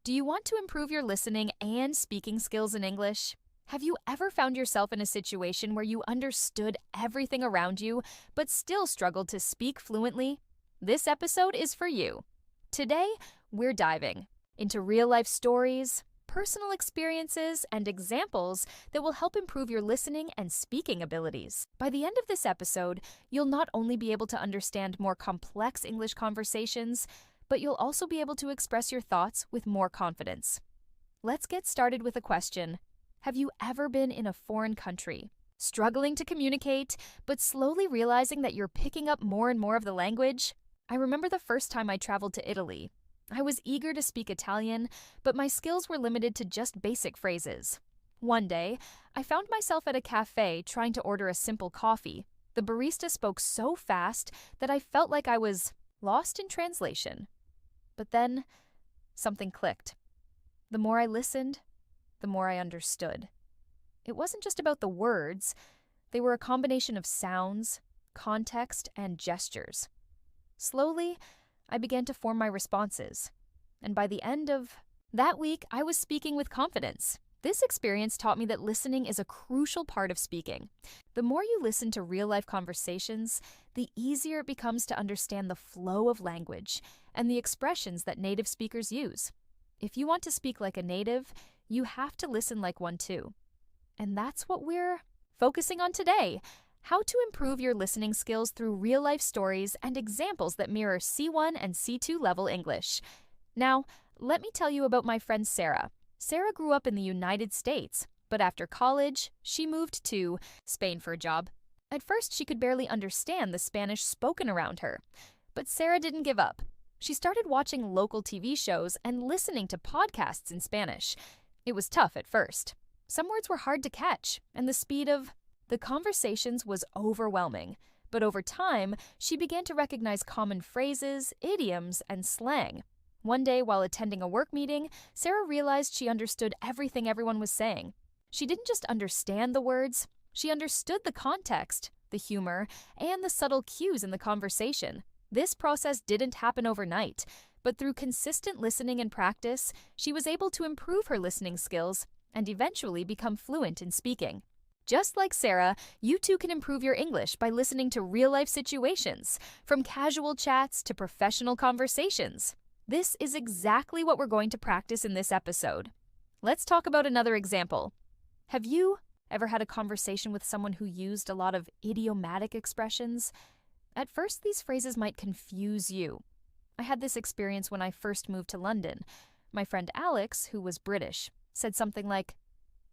Do you want to improve your listening and speaking skills in English? Have you ever found yourself in a situation where you understood everything around you but still struggled to speak fluently? This episode is for you. Today, we're diving into real-life stories, personal experiences, and examples that will help improve your listening and speaking abilities. By the end of this episode, you'll not only be able to understand more complex English conversations, but you'll also be able to express your thoughts with more confidence. Let's get started with a question. Have you ever been in a foreign country, struggling to communicate, but slowly realizing that you're picking up more and more of the language? I remember the first time I traveled to Italy. I was eager to speak Italian, but my skills were limited to just basic phrases. One day, I found myself at a cafe trying to order a simple coffee. The barista spoke so fast that I felt like I was lost in translation. But then, something clicked. The more I listened, the more I understood. It wasn't just about the words. They were a combination of sounds, context, and gestures. Slowly, I began to form my responses. And by the end of that week, I was speaking with confidence. This experience taught me that listening is a crucial part of speaking. The more you listen to real-life conversations, the easier it becomes to understand the flow of language and the expressions that native speakers use. If you want to speak like a native, you have to listen like one too. And that's what we're focusing on today: how to improve your listening skills through real-life stories and examples that mirror C1 and C2 level English. Now, let me tell you about my friend Sarah. Sarah grew up in the United States, but after college, she moved to Spain for a job. At first, she could barely understand the Spanish spoken around her. But Sarah didn't give up. She started watching local TV shows and listening to podcasts in Spanish. It was tough at first. Some words were hard to catch, and the speed of the conversations was overwhelming. But over time, she began to recognize common phrases, idioms, and slang. One day, while attending a work meeting, Sarah realized she understood everything everyone was saying. She didn't just understand the words, she understood the context, the humor, and the subtle cues in the conversation. This process didn't happen overnight, but through consistent listening and practice, she was able to improve her listening skills and eventually become fluent in speaking. Just like Sarah, you too can improve your English by listening to real-life situations, from casual chats to professional conversations. This is exactly what we're going to practice in this episode. Let's talk about another example. Have you ever had a conversation with someone who used a lot of idiomatic expressions? At first, these phrases might confuse you. I had this experience when I first moved to London. My friend Alex, who was British, said something like,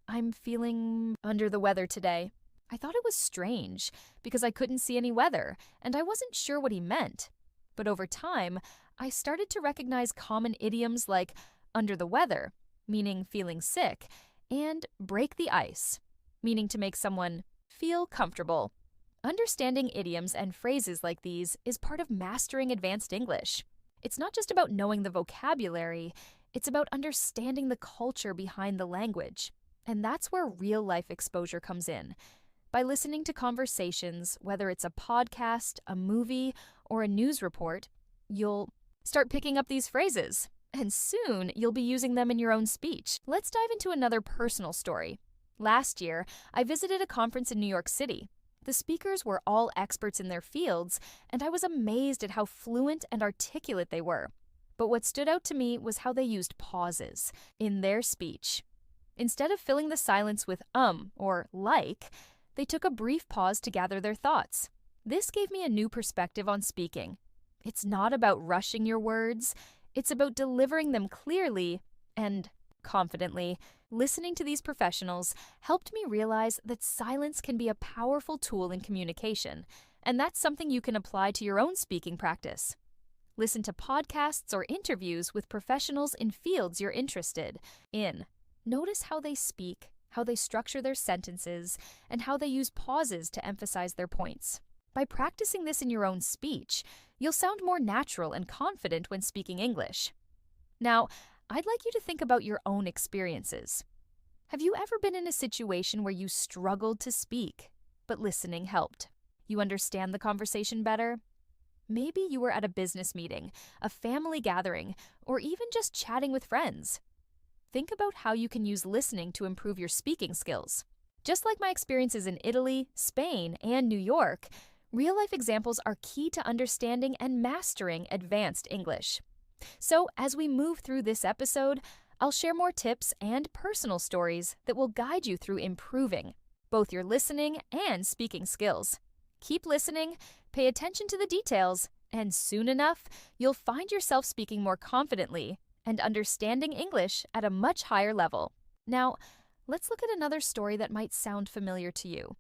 "I'm feeling under the weather today." I thought it was strange because I couldn't see any weather, and I wasn't sure what he meant. But over time, I started to recognize common idioms like under the weather, meaning feeling sick, and break the ice, meaning to make someone feel comfortable. Understanding idioms and phrases like these is part of mastering advanced English. It's not just about knowing the vocabulary, it's about understanding the culture behind the language. And that's where real-life exposure comes in. By listening to conversations, whether it's a podcast, a movie, or a news report, you'll start picking up these phrases, and soon you'll be using them in your own speech. Let's dive into another personal story. Last year, I visited a conference in New York City. The speakers were all experts in their fields, and I was amazed at how fluent and articulate they were. But what stood out to me was how they used pauses in their speech. Instead of filling the silence with or like, they took a brief pause to gather their thoughts. This gave me a new perspective on speaking. It's not about rushing your words, it's about delivering them clearly and confidently. Listening to these professionals helped me realize that silence can be a powerful tool in communication, and that's something you can apply to your own speaking practice. Listen to podcasts or interviews with professionals in fields you're interested in. Notice how they speak, how they structure their sentences, and how they use pauses to emphasize their points. By practicing this in your own speech, you'll sound more natural and confident when speaking English. Now, I'd like you to think about your own experiences. Have you ever been in a situation where you struggled to speak, but listening helped? You understand the conversation better? Maybe you were at a business meeting, a family gathering, or even just chatting with friends. Think about how you can use listening to improve your speaking skills. Just like my experiences in Italy, Spain, and New York, real-life examples are key to understanding and mastering advanced English. So, as we move through this episode, I'll share more tips and personal stories that will guide you through improving both your listening and speaking skills. Keep listening, pay attention to the details, and soon enough, you'll find yourself speaking more confidently and understanding English at a much higher level. Now, let's look at another story that might sound familiar to you.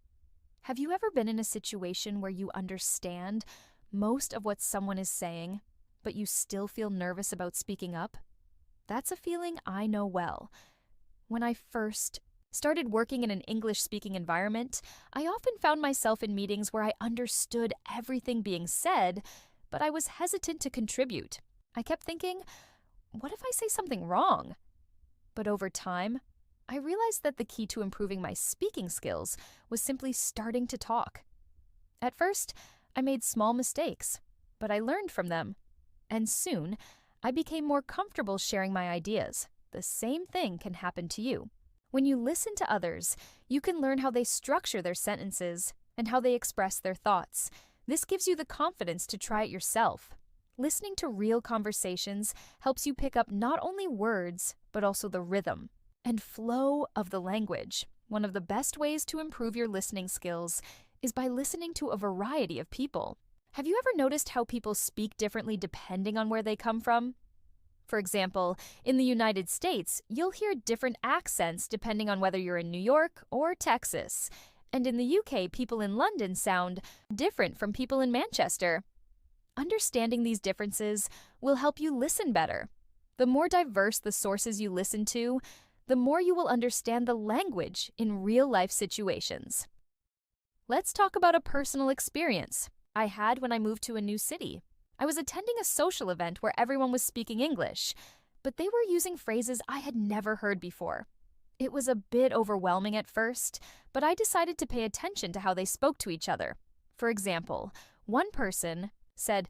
Have you ever been in a situation where you understand most of what someone is saying, but you still feel nervous about speaking up? That's a feeling I know well. When I first started working in an English-speaking environment, I often found myself in meetings where I understood everything being said, but I was hesitant to contribute. I kept thinking, what if I say something wrong? But over time, I realized that the key to improving my speaking skills was simply starting to talk. At first, I made small mistakes, but I learned from them. And soon, I became more comfortable sharing my ideas. The same thing can happen to you. When you listen to others, you can learn how they structure their sentences and how they express their thoughts. This gives you the confidence to try it yourself. Listening to real conversations helps you pick up not only words, but also the rhythm and flow of the language. One of the best ways to improve your listening skills is by listening to a variety of people. Have you ever noticed how people speak differently depending on where they come from? For example, in the United States, you'll hear different accents depending on whether you're in New York or Texas. And in the UK, people in London sound different from people in Manchester. Understanding these differences will help you listen better. The more diverse the sources you listen to, the more you will understand the language in real-life situations. Let's talk about a personal experience I had when I moved to a new city. I was attending a social event where everyone was speaking English, but they were using phrases I had never heard before. It was a bit overwhelming at first, but I decided to pay attention to how they spoke to each other. For example, one person said,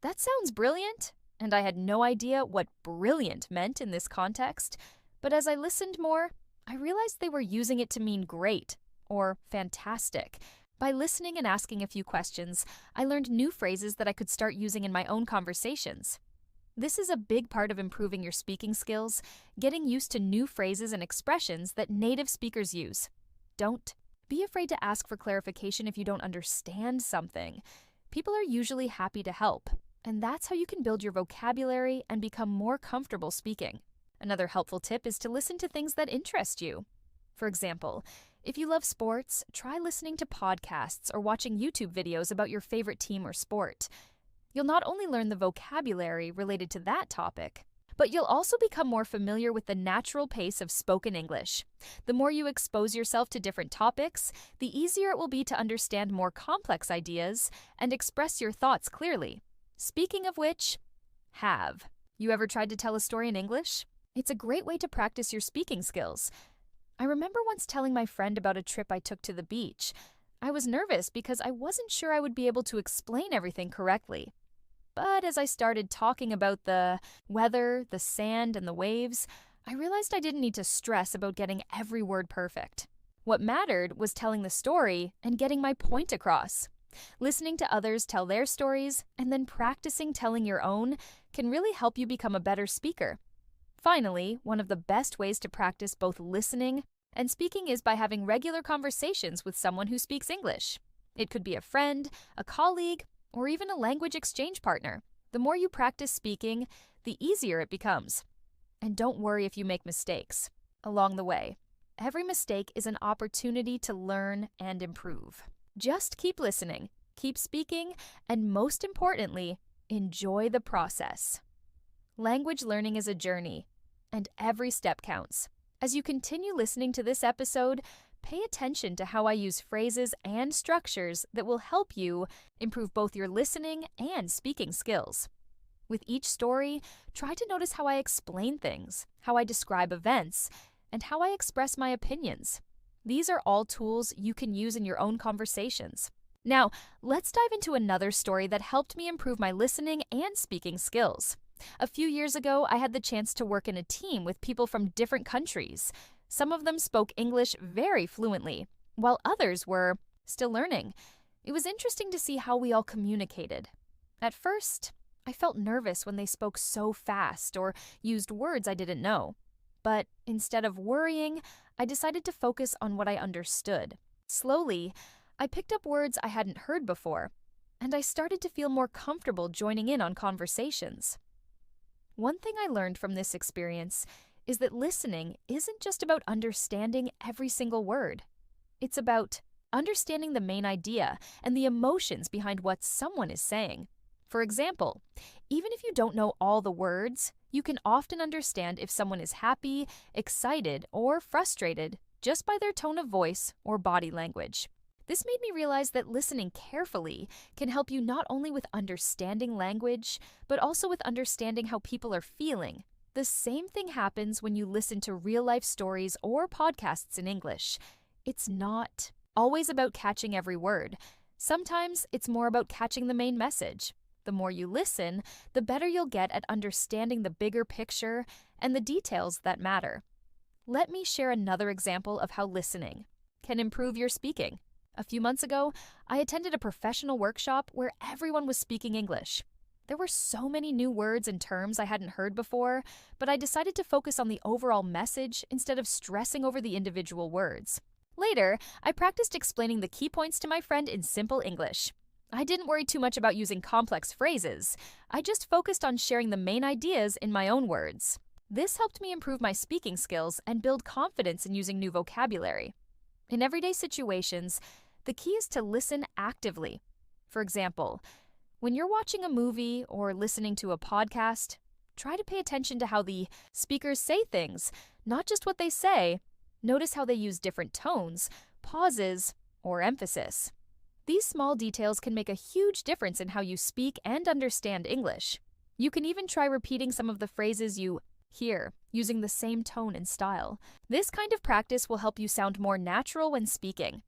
"That sounds brilliant," and I had no idea what brilliant meant in this context, but as I listened more, I realized they were using it to mean great or fantastic. By listening and asking a few questions, I learned new phrases that I could start using in my own conversations. This is a big part of improving your speaking skills, getting used to new phrases and expressions that native speakers use. Don't be afraid to ask for clarification if you don't understand something. People are usually happy to help, and that's how you can build your vocabulary and become more comfortable speaking. Another helpful tip is to listen to things that interest you. For example, if you love sports, try listening to podcasts or watching YouTube videos about your favorite team or sport. You'll not only learn the vocabulary related to that topic, but you'll also become more familiar with the natural pace of spoken English. The more you expose yourself to different topics, the easier it will be to understand more complex ideas and express your thoughts clearly. Speaking of which, have you ever tried to tell a story in English? It's a great way to practice your speaking skills. I remember once telling my friend about a trip I took to the beach. I was nervous because I wasn't sure I would be able to explain everything correctly. But as I started talking about the weather, the sand, and the waves, I realized I didn't need to stress about getting every word perfect. What mattered was telling the story and getting my point across. Listening to others tell their stories and then practicing telling your own can really help you become a better speaker. Finally, one of the best ways to practice both listening and speaking is by having regular conversations with someone who speaks English. It could be a friend, a colleague, or even a language exchange partner. The more you practice speaking, the easier it becomes. And don't worry if you make mistakes along the way. Every mistake is an opportunity to learn and improve. Just keep listening, keep speaking, and most importantly, enjoy the process. Language learning is a journey, and every step counts. As you continue listening to this episode, pay attention to how I use phrases and structures that will help you improve both your listening and speaking skills. With each story, try to notice how I explain things, how I describe events, and how I express my opinions. These are all tools you can use in your own conversations. Now, let's dive into another story that helped me improve my listening and speaking skills. A few years ago, I had the chance to work in a team with people from different countries. Some of them spoke English very fluently, while others were still learning. It was interesting to see how we all communicated. At first, I felt nervous when they spoke so fast or used words I didn't know. But instead of worrying, I decided to focus on what I understood. Slowly, I picked up words I hadn't heard before, and I started to feel more comfortable joining in on conversations. One thing I learned from this experience is that listening isn't just about understanding every single word. It's about understanding the main idea and the emotions behind what someone is saying. For example, even if you don't know all the words, you can often understand if someone is happy, excited, or frustrated just by their tone of voice or body language. This made me realize that listening carefully can help you not only with understanding language, but also with understanding how people are feeling. The same thing happens when you listen to real-life stories or podcasts in English. It's not always about catching every word. Sometimes it's more about catching the main message. The more you listen, the better you'll get at understanding the bigger picture and the details that matter. Let me share another example of how listening can improve your speaking. A few months ago, I attended a professional workshop where everyone was speaking English. There were so many new words and terms I hadn't heard before, but I decided to focus on the overall message instead of stressing over the individual words. Later, I practiced explaining the key points to my friend in simple English. I didn't worry too much about using complex phrases. I just focused on sharing the main ideas in my own words. This helped me improve my speaking skills and build confidence in using new vocabulary. In everyday situations, the key is to listen actively. For example, when you're watching a movie or listening to a podcast, try to pay attention to how the speakers say things, not just what they say. Notice how they use different tones, pauses, or emphasis. These small details can make a huge difference in how you speak and understand English. You can even try repeating some of the phrases you hear, using the same tone and style. This kind of practice will help you sound more natural when speaking.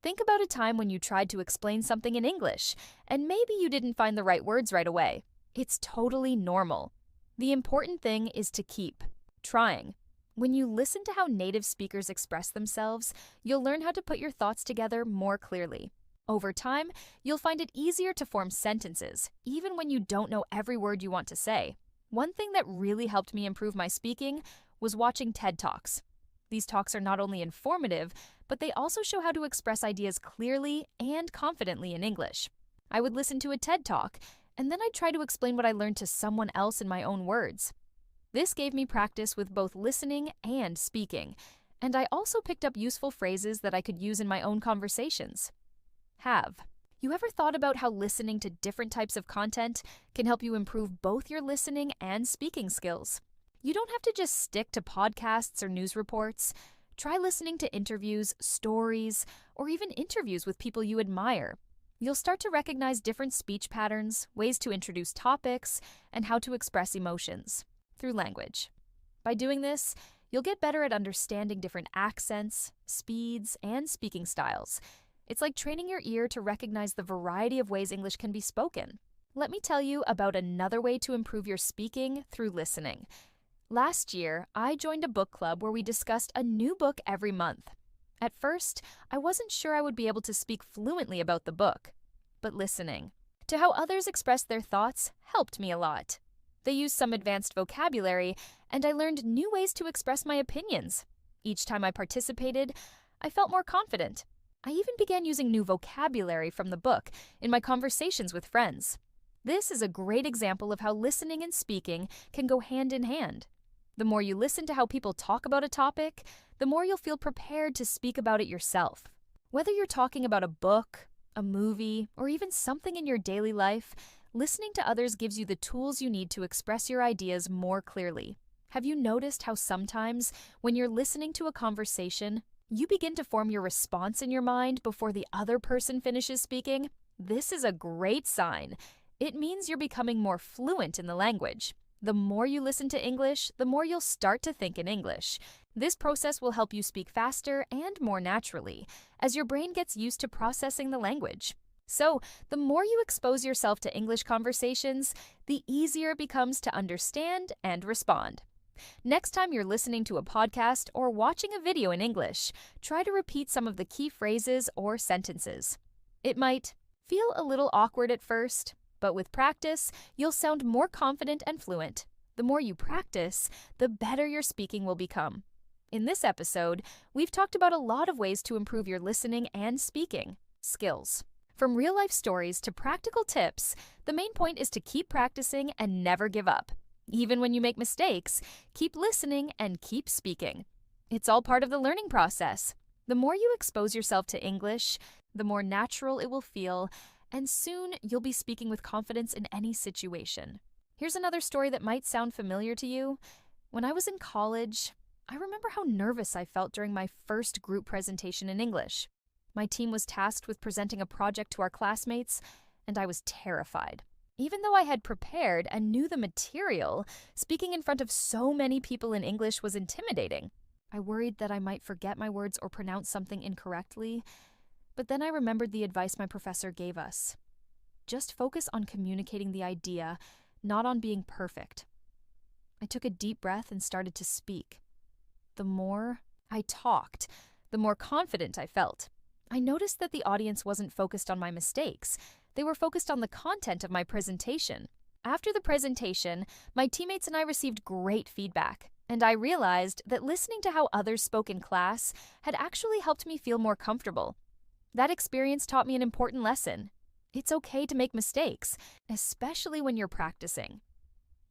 Think about a time when you tried to explain something in English, and maybe you didn't find the right words right away. It's totally normal. The important thing is to keep trying. When you listen to how native speakers express themselves, you'll learn how to put your thoughts together more clearly. Over time, you'll find it easier to form sentences, even when you don't know every word you want to say. One thing that really helped me improve my speaking was watching TED Talks. These talks are not only informative, but they also show how to express ideas clearly and confidently in English. I would listen to a TED Talk, and then I'd try to explain what I learned to someone else in my own words. This gave me practice with both listening and speaking, and I also picked up useful phrases that I could use in my own conversations. Have you ever thought about how listening to different types of content can help you improve both your listening and speaking skills? You don't have to just stick to podcasts or news reports. Try listening to interviews, stories, or even interviews with people you admire. You'll start to recognize different speech patterns, ways to introduce topics, and how to express emotions through language. By doing this, you'll get better at understanding different accents, speeds, and speaking styles. It's like training your ear to recognize the variety of ways English can be spoken. Let me tell you about another way to improve your speaking through listening. Last year, I joined a book club where we discussed a new book every month. At first, I wasn't sure I would be able to speak fluently about the book, but listening to how others expressed their thoughts helped me a lot. They used some advanced vocabulary, and I learned new ways to express my opinions. Each time I participated, I felt more confident. I even began using new vocabulary from the book in my conversations with friends. This is a great example of how listening and speaking can go hand in hand. The more you listen to how people talk about a topic, the more you'll feel prepared to speak about it yourself. Whether you're talking about a book, a movie, or even something in your daily life, listening to others gives you the tools you need to express your ideas more clearly. Have you noticed how sometimes, when you're listening to a conversation, you begin to form your response in your mind before the other person finishes speaking? This is a great sign. It means you're becoming more fluent in the language. The more you listen to English, the more you'll start to think in English. This process will help you speak faster and more naturally, as your brain gets used to processing the language. So, the more you expose yourself to English conversations, the easier it becomes to understand and respond. Next time you're listening to a podcast or watching a video in English, try to repeat some of the key phrases or sentences. It might feel a little awkward at first, but with practice, you'll sound more confident and fluent. The more you practice, the better your speaking will become. In this episode, we've talked about a lot of ways to improve your listening and speaking skills. From real-life stories to practical tips, the main point is to keep practicing and never give up. Even when you make mistakes, keep listening and keep speaking. It's all part of the learning process. The more you expose yourself to English, the more natural it will feel, and soon you'll be speaking with confidence in any situation. Here's another story that might sound familiar to you. When I was in college, I remember how nervous I felt during my first group presentation in English. My team was tasked with presenting a project to our classmates, and I was terrified. Even though I had prepared and knew the material, speaking in front of so many people in English was intimidating. I worried that I might forget my words or pronounce something incorrectly, but then I remembered the advice my professor gave us. Just focus on communicating the idea, not on being perfect. I took a deep breath and started to speak. The more I talked, the more confident I felt. I noticed that the audience wasn't focused on my mistakes. They were focused on the content of my presentation. After the presentation, my teammates and I received great feedback, and I realized that listening to how others spoke in class had actually helped me feel more comfortable. That experience taught me an important lesson. It's okay to make mistakes, especially when you're practicing.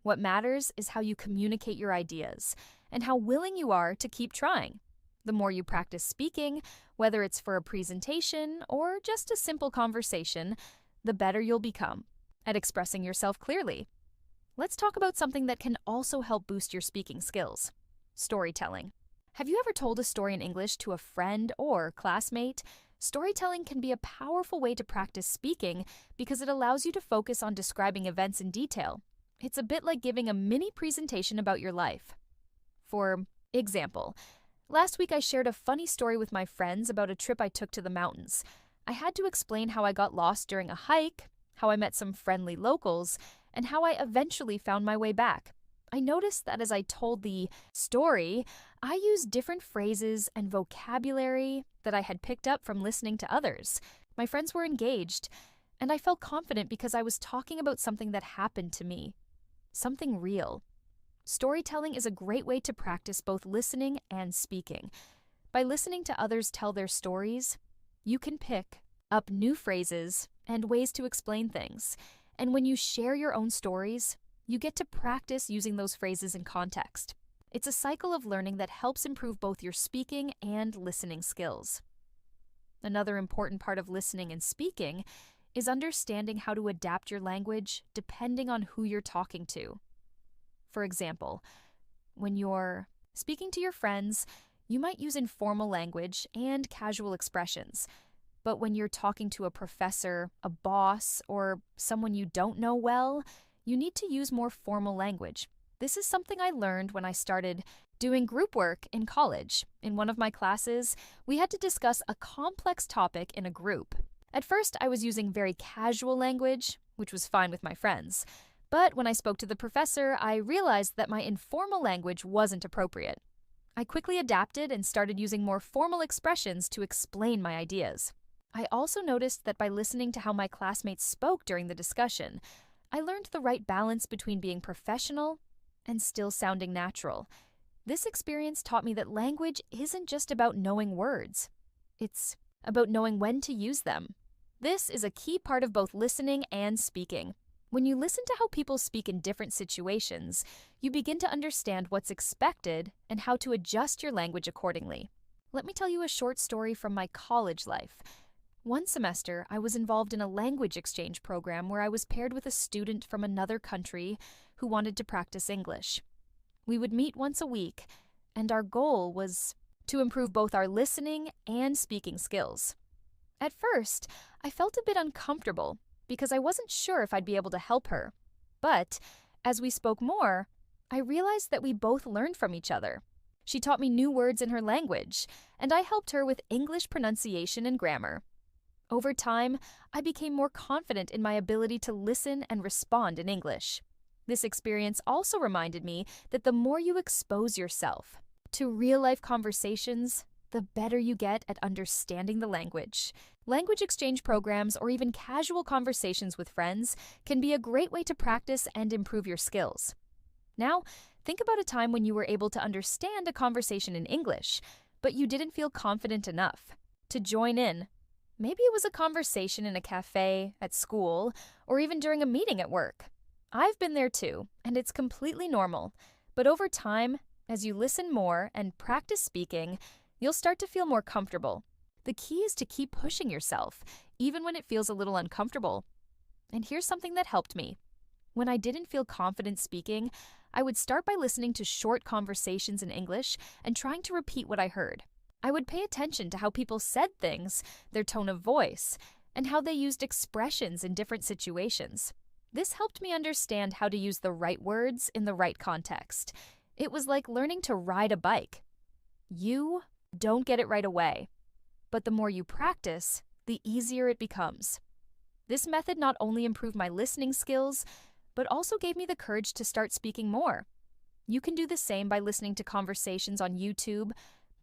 What matters is how you communicate your ideas and how willing you are to keep trying. The more you practice speaking, whether it's for a presentation or just a simple conversation, the better you'll become at expressing yourself clearly. Let's talk about something that can also help boost your speaking skills: storytelling. Have you ever told a story in English to a friend or classmate? Storytelling can be a powerful way to practice speaking because it allows you to focus on describing events in detail. It's a bit like giving a mini presentation about your life. For example, last week I shared a funny story with my friends about a trip I took to the mountains. I had to explain how I got lost during a hike, how I met some friendly locals, and how I eventually found my way back. I noticed that as I told the story, I used different phrases and vocabulary that I had picked up from listening to others. My friends were engaged, and I felt confident because I was talking about something that happened to me, something real. Storytelling is a great way to practice both listening and speaking. By listening to others tell their stories, you can pick up new phrases and ways to explain things. And when you share your own stories, you get to practice using those phrases in context. It's a cycle of learning that helps improve both your speaking and listening skills. Another important part of listening and speaking is understanding how to adapt your language depending on who you're talking to. For example, when you're speaking to your friends, you might use informal language and casual expressions. But when you're talking to a professor, a boss, or someone you don't know well, you need to use more formal language. This is something I learned when I started doing group work in college. In one of my classes, we had to discuss a complex topic in a group. At first, I was using very casual language, which was fine with my friends. But when I spoke to the professor, I realized that my informal language wasn't appropriate. I quickly adapted and started using more formal expressions to explain my ideas. I also noticed that by listening to how my classmates spoke during the discussion, I learned the right balance between being professional and still sounding natural. This experience taught me that language isn't just about knowing words. It's about knowing when to use them. This is a key part of both listening and speaking. When you listen to how people speak in different situations, you begin to understand what's expected and how to adjust your language accordingly. Let me tell you a short story from my college life. One semester, I was involved in a language exchange program where I was paired with a student from another country who wanted to practice English. We would meet once a week, and our goal was to improve both our listening and speaking skills. At first, I felt a bit uncomfortable because I wasn't sure if I'd be able to help her. But as we spoke more, I realized that we both learned from each other. She taught me new words in her language, and I helped her with English pronunciation and grammar. Over time, I became more confident in my ability to listen and respond in English. This experience also reminded me that the more you expose yourself to real-life conversations, the better you get at understanding the language. Language exchange programs or even casual conversations with friends can be a great way to practice and improve your skills. Now, think about a time when you were able to understand a conversation in English, but you didn't feel confident enough to join in. Maybe it was a conversation in a cafe, at school, or even during a meeting at work. I've been there too, and it's completely normal. But over time, as you listen more and practice speaking, you'll start to feel more comfortable. The key is to keep pushing yourself, even when it feels a little uncomfortable. And here's something that helped me. When I didn't feel confident speaking, I would start by listening to short conversations in English and trying to repeat what I heard. I would pay attention to how people said things, their tone of voice, and how they used expressions in different situations. This helped me understand how to use the right words in the right context. It was like learning to ride a bike. You don't get it right away, but the more you practice, the easier it becomes. This method not only improved my listening skills, but also gave me the courage to start speaking more. You can do the same by listening to conversations on YouTube,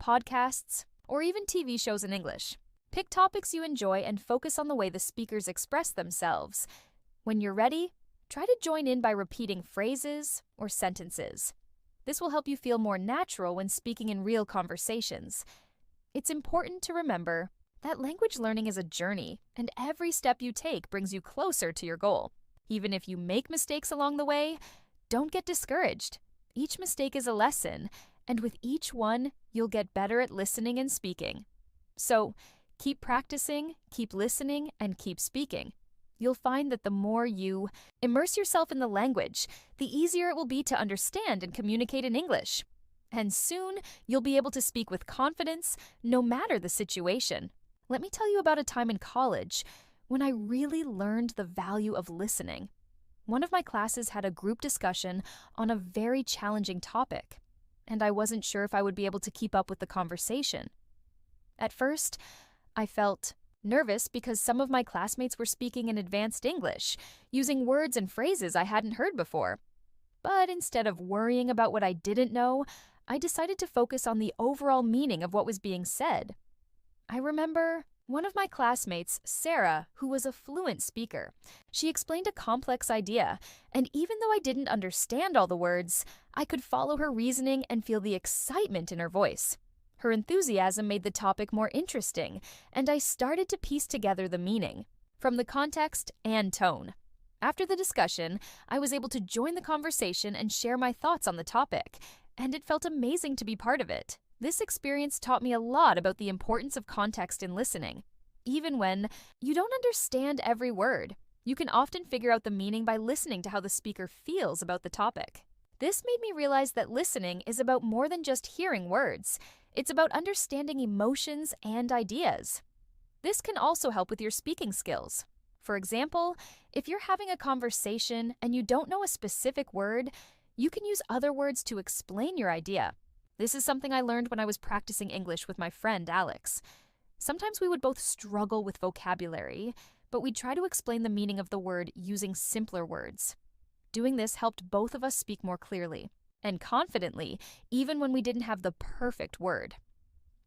podcasts, or even TV shows in English. Pick topics you enjoy and focus on the way the speakers express themselves. When you're ready, try to join in by repeating phrases or sentences. This will help you feel more natural when speaking in real conversations. It's important to remember that language learning is a journey, and every step you take brings you closer to your goal. Even if you make mistakes along the way, don't get discouraged. Each mistake is a lesson, and with each one, you'll get better at listening and speaking. So, keep practicing, keep listening, and keep speaking. You'll find that the more you immerse yourself in the language, the easier it will be to understand and communicate in English. And soon, you'll be able to speak with confidence, no matter the situation. Let me tell you about a time in college when I really learned the value of listening. One of my classes had a group discussion on a very challenging topic, and I wasn't sure if I would be able to keep up with the conversation. At first, I felt nervous because some of my classmates were speaking in advanced English, using words and phrases I hadn't heard before. But instead of worrying about what I didn't know, I decided to focus on the overall meaning of what was being said. I remember one of my classmates, Sarah, who was a fluent speaker. She explained a complex idea, and even though I didn't understand all the words, I could follow her reasoning and feel the excitement in her voice. Her enthusiasm made the topic more interesting, and I started to piece together the meaning, from the context and tone. After the discussion, I was able to join the conversation and share my thoughts on the topic, and it felt amazing to be part of it. This experience taught me a lot about the importance of context in listening. Even when you don't understand every word, you can often figure out the meaning by listening to how the speaker feels about the topic. This made me realize that listening is about more than just hearing words. It's about understanding emotions and ideas. This can also help with your speaking skills. For example, if you're having a conversation and you don't know a specific word, you can use other words to explain your idea. This is something I learned when I was practicing English with my friend Alex. Sometimes we would both struggle with vocabulary, but we'd try to explain the meaning of the word using simpler words. Doing this helped both of us speak more clearly and confidently, even when we didn't have the perfect word.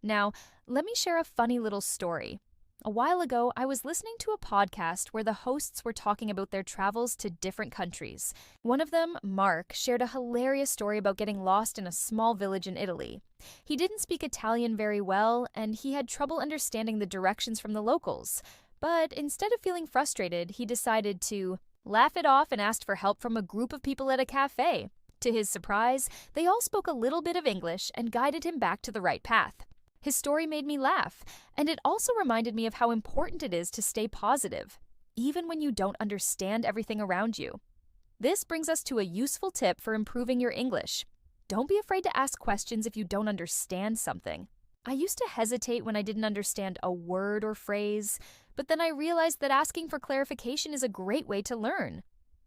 Now, let me share a funny little story. A while ago, I was listening to a podcast where the hosts were talking about their travels to different countries. One of them, Mark, shared a hilarious story about getting lost in a small village in Italy. He didn't speak Italian very well, and he had trouble understanding the directions from the locals. But instead of feeling frustrated, he decided to laugh it off and asked for help from a group of people at a cafe. To his surprise, they all spoke a little bit of English and guided him back to the right path. His story made me laugh, and it also reminded me of how important it is to stay positive, even when you don't understand everything around you. This brings us to a useful tip for improving your English. Don't be afraid to ask questions if you don't understand something. I used to hesitate when I didn't understand a word or phrase, but then I realized that asking for clarification is a great way to learn.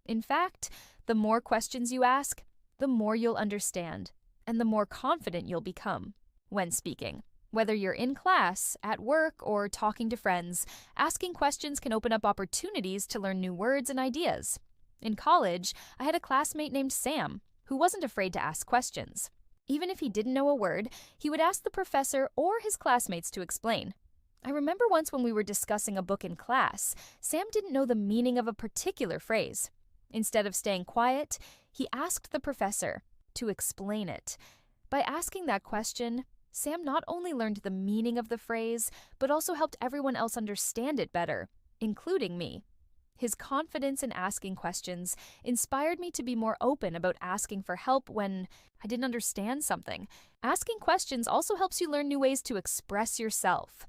In fact, the more questions you ask, the more you'll understand, and the more confident you'll become when speaking. Whether you're in class, at work, or talking to friends, asking questions can open up opportunities to learn new words and ideas. In college, I had a classmate named Sam who wasn't afraid to ask questions. Even if he didn't know a word, he would ask the professor or his classmates to explain. I remember once when we were discussing a book in class, Sam didn't know the meaning of a particular phrase. Instead of staying quiet, he asked the professor to explain it. By asking that question, Sam not only learned the meaning of the phrase, but also helped everyone else understand it better, including me. His confidence in asking questions inspired me to be more open about asking for help when I didn't understand something. Asking questions also helps you learn new ways to express yourself.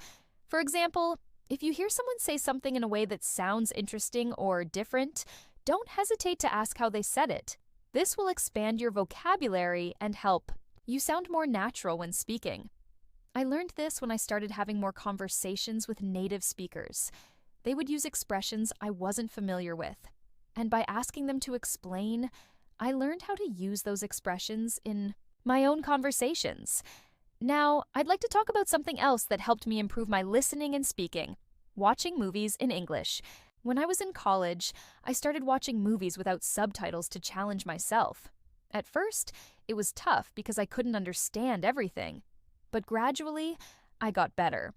For example, if you hear someone say something in a way that sounds interesting or different, don't hesitate to ask how they said it. This will expand your vocabulary and help you sound more natural when speaking. I learned this when I started having more conversations with native speakers. They would use expressions I wasn't familiar with. And by asking them to explain, I learned how to use those expressions in my own conversations. Now, I'd like to talk about something else that helped me improve my listening and speaking: watching movies in English. When I was in college, I started watching movies without subtitles to challenge myself. At first, it was tough because I couldn't understand everything. But gradually, I got better.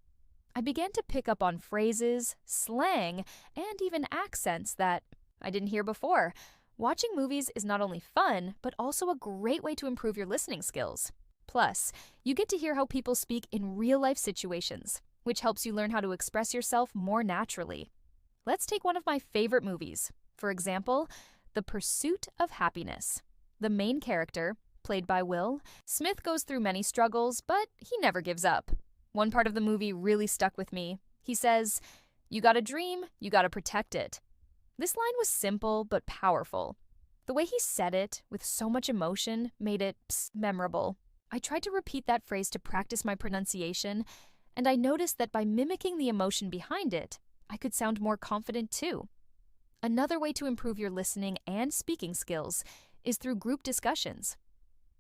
I began to pick up on phrases, slang, and even accents that I didn't hear before. Watching movies is not only fun, but also a great way to improve your listening skills. Plus, you get to hear how people speak in real-life situations, which helps you learn how to express yourself more naturally. Let's take one of my favorite movies. For example, The Pursuit of Happiness. The main character, played by Will Smith, goes through many struggles, but he never gives up. One part of the movie really stuck with me. He says, "You got a dream, you got to protect it." This line was simple but powerful. The way he said it, with so much emotion, made it memorable. I tried to repeat that phrase to practice my pronunciation, and I noticed that by mimicking the emotion behind it, I could sound more confident too. Another way to improve your listening and speaking skills is through group discussions.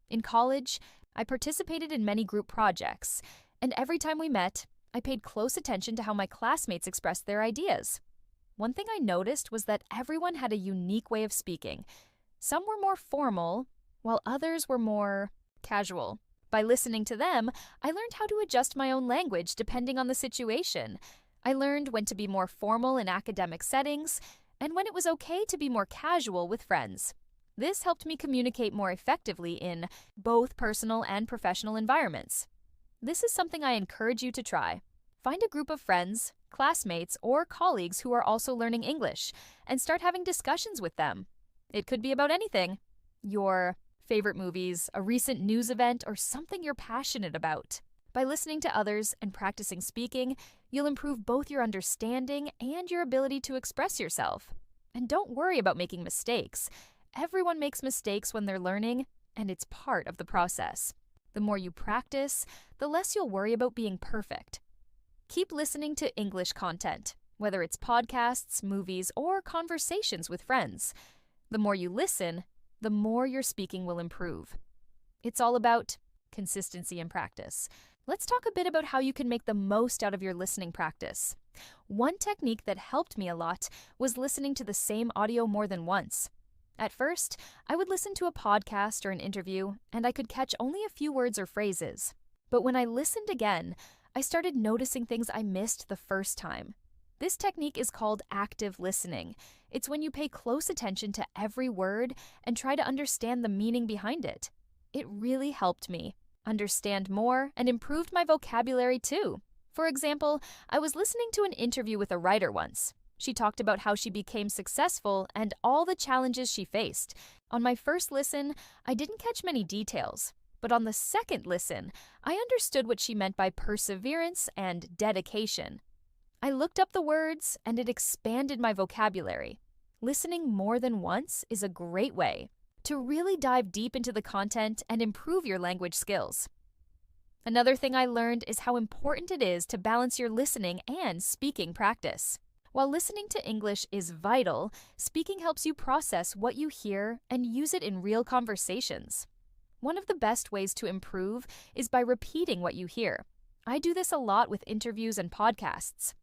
In college, I participated in many group projects, and every time we met, I paid close attention to how my classmates expressed their ideas. One thing I noticed was that everyone had a unique way of speaking. Some were more formal, while others were more casual. By listening to them, I learned how to adjust my own language depending on the situation. I learned when to be more formal in academic settings, and when it was okay to be more casual with friends. This helped me communicate more effectively in both personal and professional environments. This is something I encourage you to try. Find a group of friends, classmates, or colleagues who are also learning English and start having discussions with them. It could be about anything: your favorite movies, a recent news event, or something you're passionate about. By listening to others and practicing speaking, you'll improve both your understanding and your ability to express yourself. And don't worry about making mistakes. Everyone makes mistakes when they're learning, and it's part of the process. The more you practice, the less you'll worry about being perfect. Keep listening to English content, whether it's podcasts, movies, or conversations with friends. The more you listen, the more your speaking will improve. It's all about consistency and practice. Let's talk a bit about how you can make the most out of your listening practice. One technique that helped me a lot was listening to the same audio more than once. At first, I would listen to a podcast or an interview, and I could catch only a few words or phrases. But when I listened again, I started noticing things I missed the first time. This technique is called active listening. It's when you pay close attention to every word and try to understand the meaning behind it. It really helped me understand more and improved my vocabulary too. For example, I was listening to an interview with a writer once. She talked about how she became successful and all the challenges she faced. On my first listen, I didn't catch many details, but on the second listen, I understood what she meant by perseverance and dedication. I looked up the words, and it expanded my vocabulary. Listening more than once is a great way to really dive deep into the content and improve your language skills. Another thing I learned is how important it is to balance your listening and speaking practice. While listening to English is vital, speaking helps you process what you hear and use it in real conversations. One of the best ways to improve is by repeating what you hear. I do this a lot with interviews and podcasts.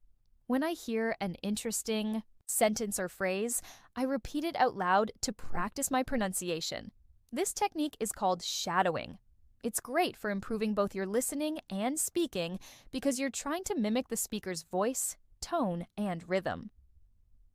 When I hear an interesting sentence or phrase, I repeat it out loud to practice my pronunciation. This technique is called shadowing. It's great for improving both your listening and speaking because you're trying to mimic the speaker's voice, tone, and rhythm.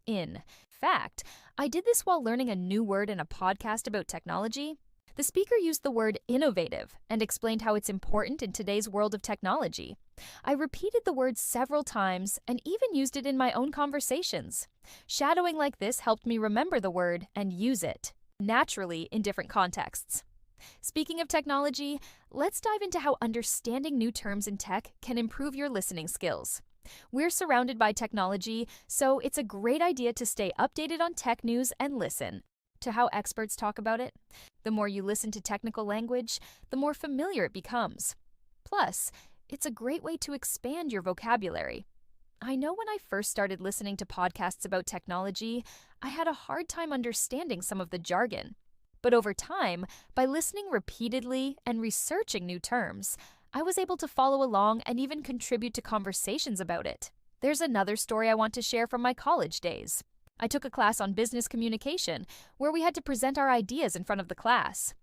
In fact, I did this while learning a new word in a podcast about technology. The speaker used the word innovative and explained how it's important in today's world of technology. I repeated the word several times and even used it in my own conversations. Shadowing like this helped me remember the word and use it naturally in different contexts. Speaking of technology, let's dive into how understanding new terms in tech can improve your listening skills. We're surrounded by technology, so it's a great idea to stay updated on tech news and listen to how experts talk about it. The more you listen to technical language, the more familiar it becomes. Plus, it's a great way to expand your vocabulary. I know when I first started listening to podcasts about technology, I had a hard time understanding some of the jargon. But over time, by listening repeatedly and researching new terms, I was able to follow along and even contribute to conversations about it. There's another story I want to share from my college days. I took a class on business communication, where we had to present our ideas in front of the class.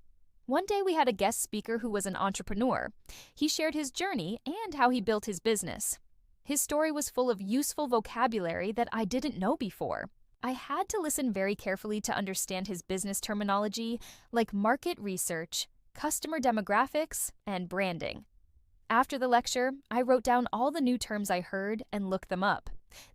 One day we had a guest speaker who was an entrepreneur. He shared his journey and how he built his business. His story was full of useful vocabulary that I didn't know before. I had to listen very carefully to understand his business terminology, like market research, customer demographics, and branding. After the lecture, I wrote down all the new terms I heard and looked them up.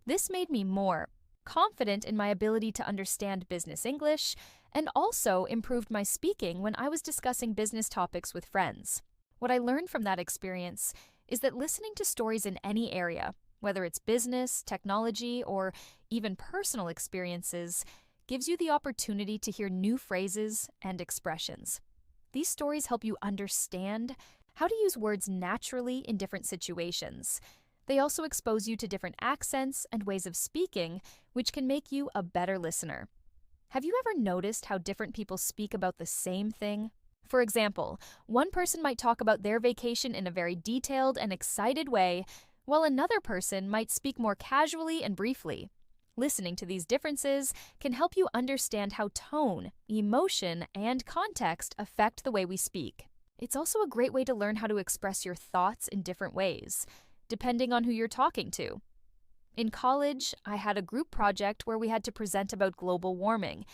This made me more confident in my ability to understand business English, and also improved my speaking when I was discussing business topics with friends. What I learned from that experience is that listening to stories in any area, whether it's business, technology, or even personal experiences, gives you the opportunity to hear new phrases and expressions. These stories help you understand how to use words naturally in different situations. They also expose you to different accents and ways of speaking, which can make you a better listener. Have you ever noticed how different people speak about the same thing? For example, one person might talk about their vacation in a very detailed and excited way, while another person might speak more casually and briefly. Listening to these differences can help you understand how tone, emotion, and context affect the way we speak. It's also a great way to learn how to express your thoughts in different ways, depending on who you're talking to. In college, I had a group project where we had to present about global warming.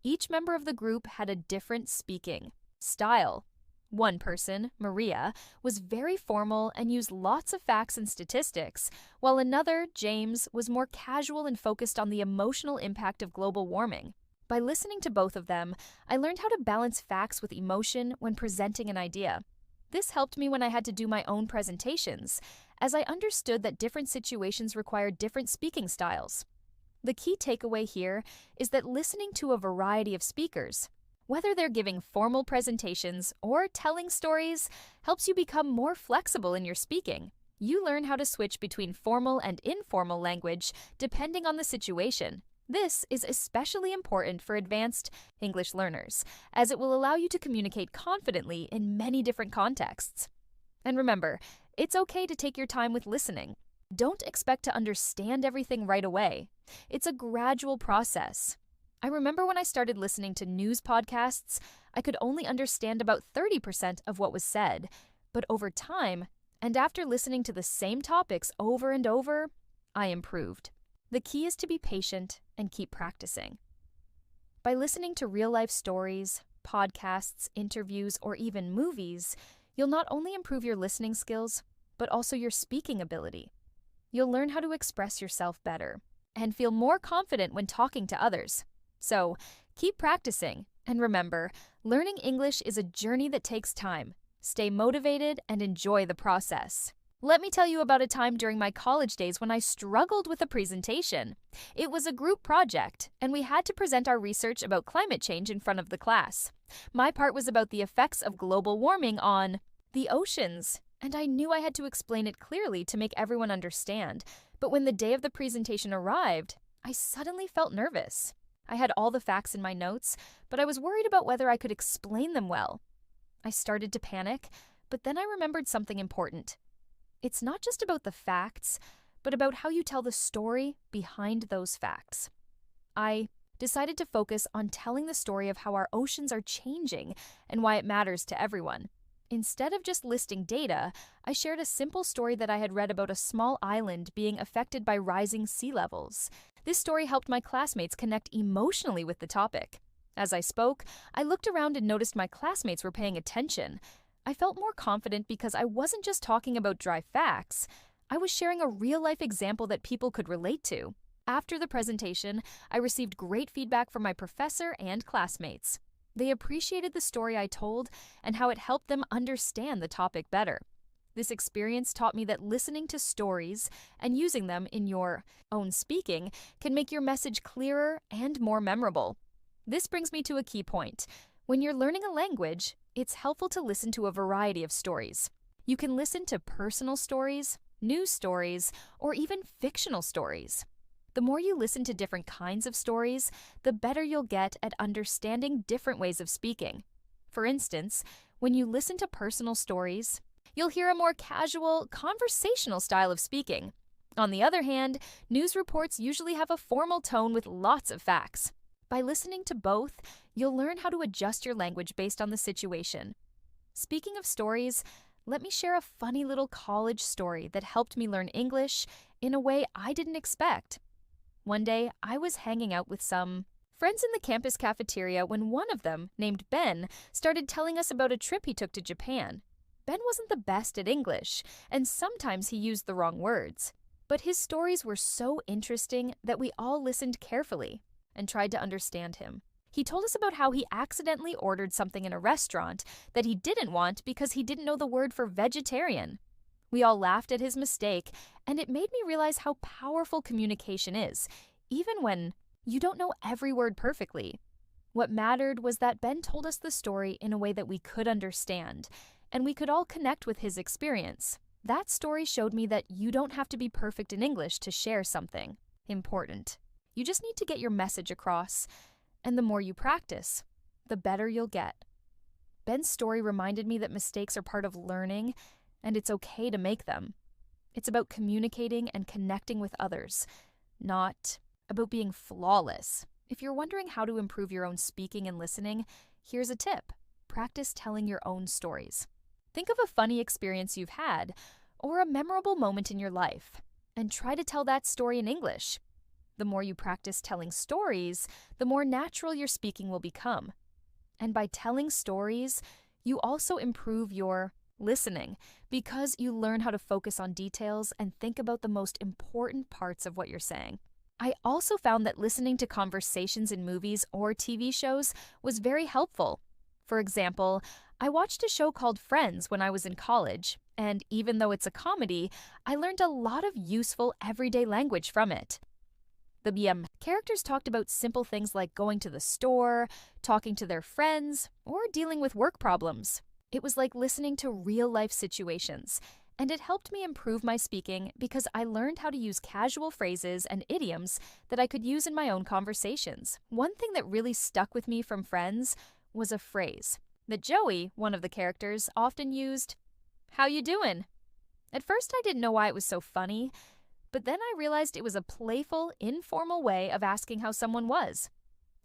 Each member of the group had a different speaking style. One person, Maria, was very formal and used lots of facts and statistics, while another, James, was more casual and focused on the emotional impact of global warming. By listening to both of them, I learned how to balance facts with emotion when presenting an idea. This helped me when I had to do my own presentations, as I understood that different situations require different speaking styles. The key takeaway here is that listening to a variety of speakers, whether they're giving formal presentations or telling stories, helps you become more flexible in your speaking. You learn how to switch between formal and informal language depending on the situation. This is especially important for advanced English learners, as it will allow you to communicate confidently in many different contexts. And remember, it's okay to take your time with listening. Don't expect to understand everything right away. It's a gradual process. I remember when I started listening to news podcasts, I could only understand about 30% of what was said, but over time, and after listening to the same topics over and over, I improved. The key is to be patient and keep practicing. By listening to real-life stories, podcasts, interviews, or even movies, you'll not only improve your listening skills, but also your speaking ability. You'll learn how to express yourself better and feel more confident when talking to others. So, keep practicing, and remember, learning English is a journey that takes time. Stay motivated and enjoy the process. Let me tell you about a time during my college days when I struggled with a presentation. It was a group project, and we had to present our research about climate change in front of the class. My part was about the effects of global warming on the oceans, and I knew I had to explain it clearly to make everyone understand. But when the day of the presentation arrived, I suddenly felt nervous. I had all the facts in my notes, but I was worried about whether I could explain them well. I started to panic, but then I remembered something important. It's not just about the facts, but about how you tell the story behind those facts. I decided to focus on telling the story of how our oceans are changing and why it matters to everyone. Instead of just listing data, I shared a simple story that I had read about a small island being affected by rising sea levels. This story helped my classmates connect emotionally with the topic. As I spoke, I looked around and noticed my classmates were paying attention. I felt more confident because I wasn't just talking about dry facts. I was sharing a real-life example that people could relate to. After the presentation, I received great feedback from my professor and classmates. They appreciated the story I told and how it helped them understand the topic better. This experience taught me that listening to stories and using them in your own speaking can make your message clearer and more memorable. This brings me to a key point. When you're learning a language, it's helpful to listen to a variety of stories. You can listen to personal stories, news stories, or even fictional stories. The more you listen to different kinds of stories, the better you'll get at understanding different ways of speaking. For instance, when you listen to personal stories, you'll hear a more casual, conversational style of speaking. On the other hand, news reports usually have a formal tone with lots of facts. By listening to both, you'll learn how to adjust your language based on the situation. Speaking of stories, let me share a funny little college story that helped me learn English in a way I didn't expect. One day, I was hanging out with some friends in the campus cafeteria when one of them, named Ben, started telling us about a trip he took to Japan. Ben wasn't the best at English, and sometimes he used the wrong words. But his stories were so interesting that we all listened carefully and tried to understand him. He told us about how he accidentally ordered something in a restaurant that he didn't want because he didn't know the word for vegetarian. We all laughed at his mistake, and it made me realize how powerful communication is, even when you don't know every word perfectly. What mattered was that Ben told us the story in a way that we could understand, and we could all connect with his experience. That story showed me that you don't have to be perfect in English to share something important. You just need to get your message across, and the more you practice, the better you'll get. Ben's story reminded me that mistakes are part of learning, and it's okay to make them. It's about communicating and connecting with others, not about being flawless. If you're wondering how to improve your own speaking and listening, here's a tip. Practice telling your own stories. Think of a funny experience you've had, or a memorable moment in your life, and try to tell that story in English. The more you practice telling stories, the more natural your speaking will become. And by telling stories, you also improve your listening because you learn how to focus on details and think about the most important parts of what you're saying. I also found that listening to conversations in movies or TV shows was very helpful. For example, I watched a show called Friends when I was in college, and even though it's a comedy, I learned a lot of useful everyday language from it. The characters talked about simple things like going to the store, talking to their friends, or dealing with work problems. It was like listening to real-life situations, and it helped me improve my speaking because I learned how to use casual phrases and idioms that I could use in my own conversations. One thing that really stuck with me from Friends was a phrase that Joey, one of the characters, often used, "How you doing?" At first I didn't know why it was so funny, but then I realized it was a playful, informal way of asking how someone was.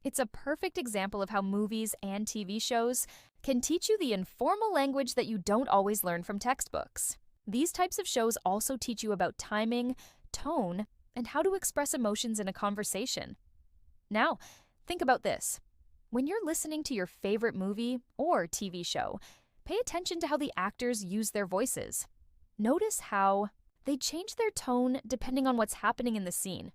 It's a perfect example of how movies and TV shows can teach you the informal language that you don't always learn from textbooks. These types of shows also teach you about timing, tone, and how to express emotions in a conversation. Now, think about this. When you're listening to your favorite movie or TV show, pay attention to how the actors use their voices. Notice how they change their tone depending on what's happening in the scene.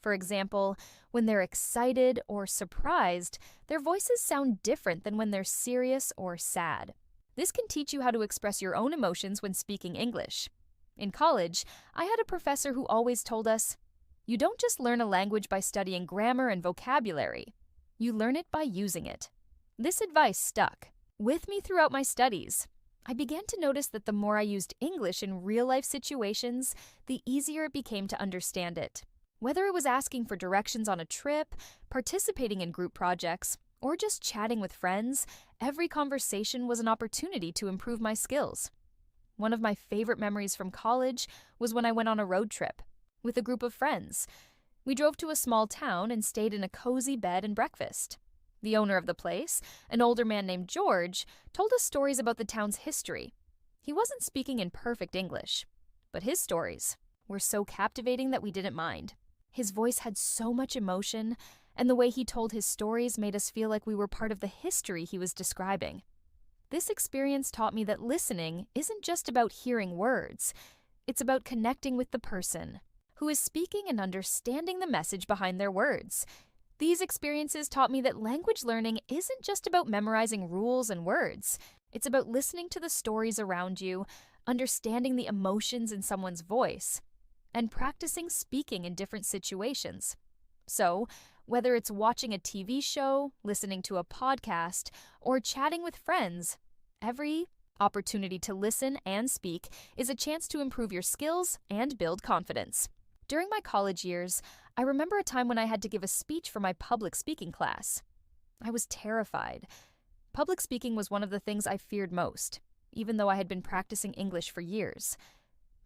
For example, when they're excited or surprised, their voices sound different than when they're serious or sad. This can teach you how to express your own emotions when speaking English. In college, I had a professor who always told us, "You don't just learn a language by studying grammar and vocabulary. You learn it by using it." This advice stuck with me throughout my studies. I began to notice that the more I used English in real-life situations, the easier it became to understand it. Whether it was asking for directions on a trip, participating in group projects, or just chatting with friends, every conversation was an opportunity to improve my skills. One of my favorite memories from college was when I went on a road trip with a group of friends. We drove to a small town and stayed in a cozy bed and breakfast. The owner of the place, an older man named George, told us stories about the town's history. He wasn't speaking in perfect English, but his stories were so captivating that we didn't mind. His voice had so much emotion, and the way he told his stories made us feel like we were part of the history he was describing. This experience taught me that listening isn't just about hearing words. It's about connecting with the person who is speaking and understanding the message behind their words. These experiences taught me that language learning isn't just about memorizing rules and words. It's about listening to the stories around you, understanding the emotions in someone's voice, and practicing speaking in different situations. So, whether it's watching a TV show, listening to a podcast, or chatting with friends, every opportunity to listen and speak is a chance to improve your skills and build confidence. During my college years, I remember a time when I had to give a speech for my public speaking class. I was terrified. Public speaking was one of the things I feared most, even though I had been practicing English for years.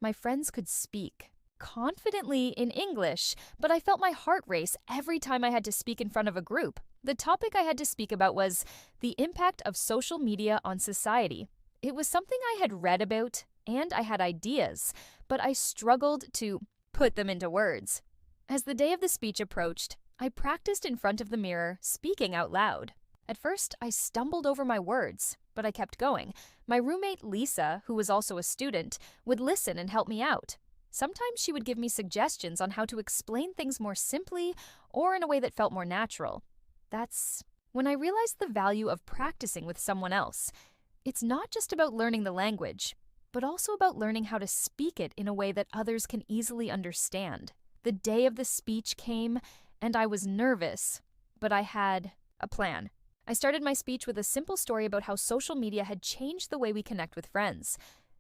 My friends could speak confidently in English, but I felt my heart race every time I had to speak in front of a group. The topic I had to speak about was the impact of social media on society. It was something I had read about, and I had ideas, but I struggled to put them into words. As the day of the speech approached, I practiced in front of the mirror, speaking out loud. At first, I stumbled over my words, but I kept going. My roommate, Lisa, who was also a student, would listen and help me out. Sometimes she would give me suggestions on how to explain things more simply or in a way that felt more natural. That's when I realized the value of practicing with someone else. It's not just about learning the language, but also about learning how to speak it in a way that others can easily understand. The day of the speech came, and I was nervous, but I had a plan. I started my speech with a simple story about how social media had changed the way we connect with friends.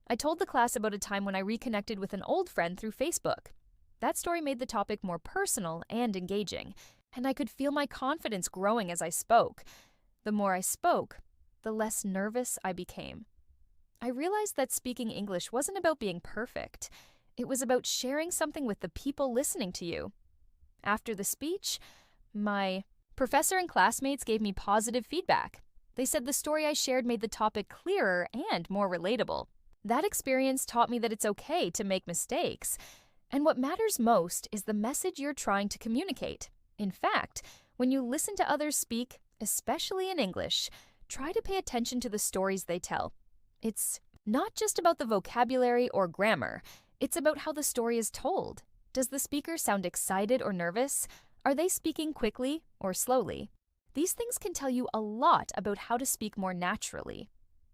I told the class about a time when I reconnected with an old friend through Facebook. That story made the topic more personal and engaging, and I could feel my confidence growing as I spoke. The more I spoke, the less nervous I became. I realized that speaking English wasn't about being perfect. It was about sharing something with the people listening to you. After the speech, my professor and classmates gave me positive feedback. They said the story I shared made the topic clearer and more relatable. That experience taught me that it's okay to make mistakes, and what matters most is the message you're trying to communicate. In fact, when you listen to others speak, especially in English, try to pay attention to the stories they tell. It's not just about the vocabulary or grammar, it's about how the story is told. Does the speaker sound excited or nervous? Are they speaking quickly or slowly? These things can tell you a lot about how to speak more naturally.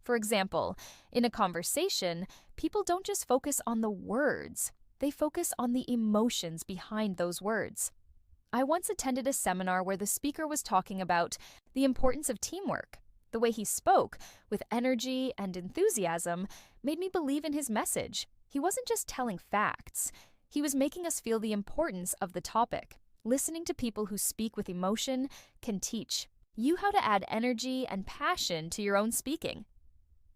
For example, in a conversation, people don't just focus on the words, they focus on the emotions behind those words. I once attended a seminar where the speaker was talking about the importance of teamwork. The way he spoke, with energy and enthusiasm, made me believe in his message. He wasn't just telling facts, he was making us feel the importance of the topic. Listening to people who speak with emotion can teach you how to add energy and passion to your own speaking.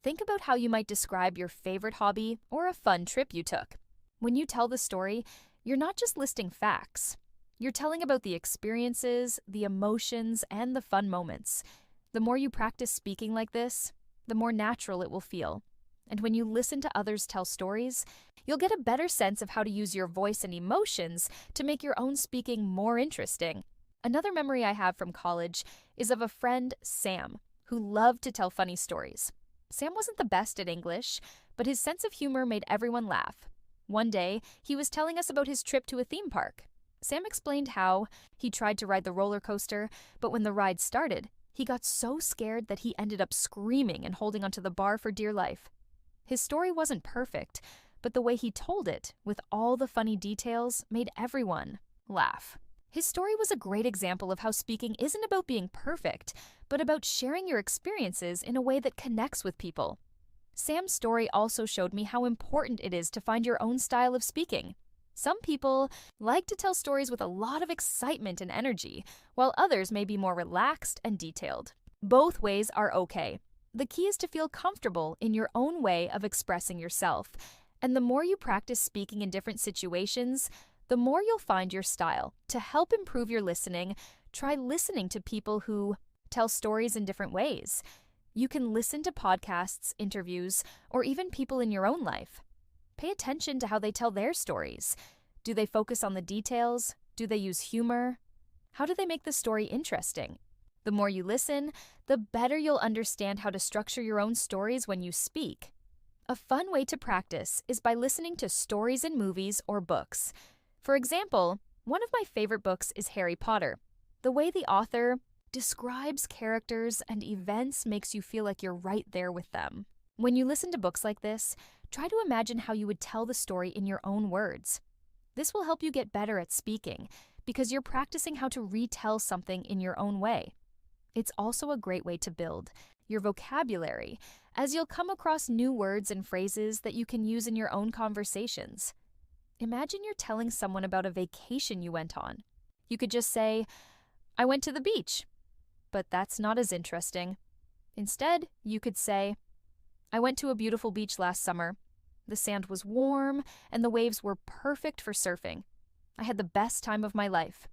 Think about how you might describe your favorite hobby or a fun trip you took. When you tell the story, you're not just listing facts. You're telling about the experiences, the emotions, and the fun moments. The more you practice speaking like this, the more natural it will feel. And when you listen to others tell stories, you'll get a better sense of how to use your voice and emotions to make your own speaking more interesting. Another memory I have from college is of a friend, Sam, who loved to tell funny stories. Sam wasn't the best at English, but his sense of humor made everyone laugh. One day, he was telling us about his trip to a theme park. Sam explained how he tried to ride the roller coaster, but when the ride started, he got so scared that he ended up screaming and holding onto the bar for dear life. His story wasn't perfect, but the way he told it, with all the funny details, made everyone laugh. His story was a great example of how speaking isn't about being perfect, but about sharing your experiences in a way that connects with people. Sam's story also showed me how important it is to find your own style of speaking. Some people like to tell stories with a lot of excitement and energy, while others may be more relaxed and detailed. Both ways are okay. The key is to feel comfortable in your own way of expressing yourself. And the more you practice speaking in different situations, the more you'll find your style. To help improve your listening, try listening to people who tell stories in different ways. You can listen to podcasts, interviews, or even people in your own life. Pay attention to how they tell their stories. Do they focus on the details? Do they use humor? How do they make the story interesting? The more you listen, the better you'll understand how to structure your own stories when you speak. A fun way to practice is by listening to stories in movies or books. For example, one of my favorite books is Harry Potter. The way the author describes characters and events makes you feel like you're right there with them. When you listen to books like this, try to imagine how you would tell the story in your own words. This will help you get better at speaking because you're practicing how to retell something in your own way. It's also a great way to build your vocabulary, as you'll come across new words and phrases that you can use in your own conversations. Imagine you're telling someone about a vacation you went on. You could just say, "I went to the beach," but that's not as interesting. Instead, you could say, "I went to a beautiful beach last summer. The sand was warm and the waves were perfect for surfing. I had the best time of my life."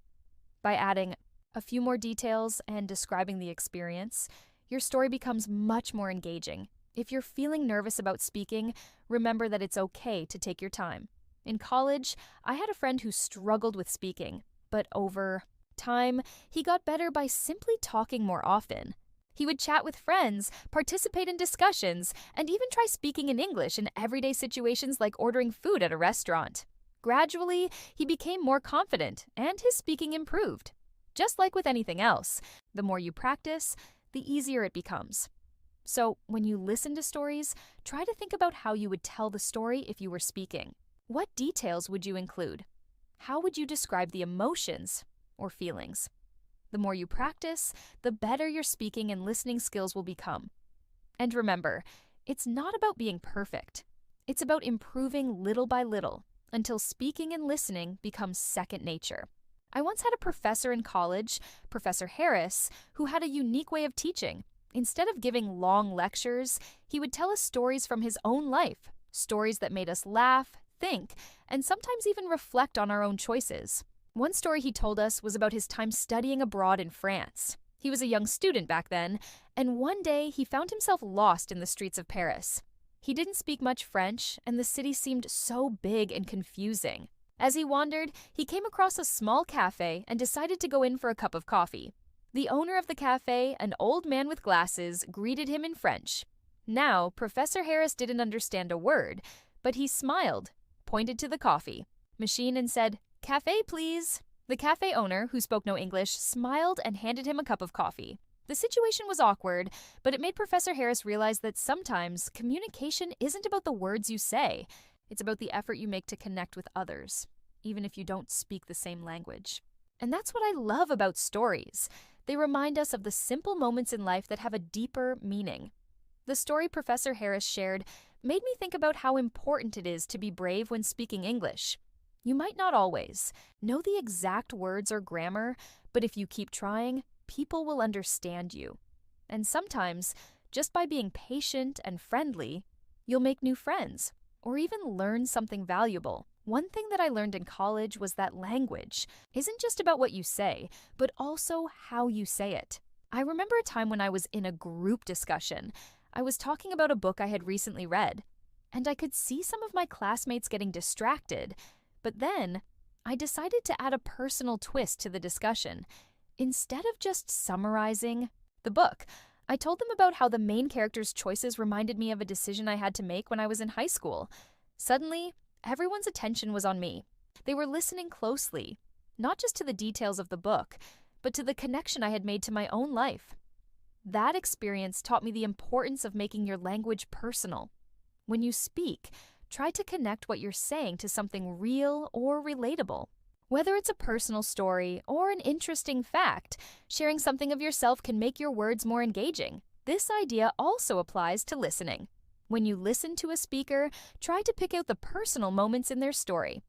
By adding a few more details and describing the experience, your story becomes much more engaging. If you're feeling nervous about speaking, remember that it's okay to take your time. In college, I had a friend who struggled with speaking, but over time, he got better by simply talking more often. He would chat with friends, participate in discussions, and even try speaking in English in everyday situations like ordering food at a restaurant. Gradually, he became more confident, and his speaking improved. Just like with anything else, the more you practice, the easier it becomes. So, when you listen to stories, try to think about how you would tell the story if you were speaking. What details would you include? How would you describe the emotions or feelings? The more you practice, the better your speaking and listening skills will become. And remember, it's not about being perfect. It's about improving little by little until speaking and listening becomes second nature. I once had a professor in college, Professor Harris, who had a unique way of teaching. Instead of giving long lectures, he would tell us stories from his own life, stories that made us laugh, think, and sometimes even reflect on our own choices. One story he told us was about his time studying abroad in France. He was a young student back then, and one day he found himself lost in the streets of Paris. He didn't speak much French, and the city seemed so big and confusing. As he wandered, he came across a small cafe and decided to go in for a cup of coffee. The owner of the cafe, an old man with glasses, greeted him in French. Now, Professor Harris didn't understand a word, but he smiled, pointed to the coffee machine and said, "Café, please." The cafe owner, who spoke no English, smiled and handed him a cup of coffee. The situation was awkward, but it made Professor Harris realize that sometimes communication isn't about the words you say. It's about the effort you make to connect with others, even if you don't speak the same language. And that's what I love about stories. They remind us of the simple moments in life that have a deeper meaning. The story Professor Harris shared made me think about how important it is to be brave when speaking English. You might not always know the exact words or grammar, but if you keep trying, people will understand you. And sometimes, just by being patient and friendly, you'll make new friends or even learn something valuable. One thing that I learned in college was that language isn't just about what you say, but also how you say it. I remember a time when I was in a group discussion. I was talking about a book I had recently read, and I could see some of my classmates getting distracted. But then, I decided to add a personal twist to the discussion. Instead of just summarizing the book, I told them about how the main character's choices reminded me of a decision I had to make when I was in high school. Suddenly, everyone's attention was on me. They were listening closely, not just to the details of the book, but to the connection I had made to my own life. That experience taught me the importance of making your language personal. When you speak, try to connect what you're saying to something real or relatable. Whether it's a personal story or an interesting fact, sharing something of yourself can make your words more engaging. This idea also applies to listening. When you listen to a speaker, try to pick out the personal moments in their story.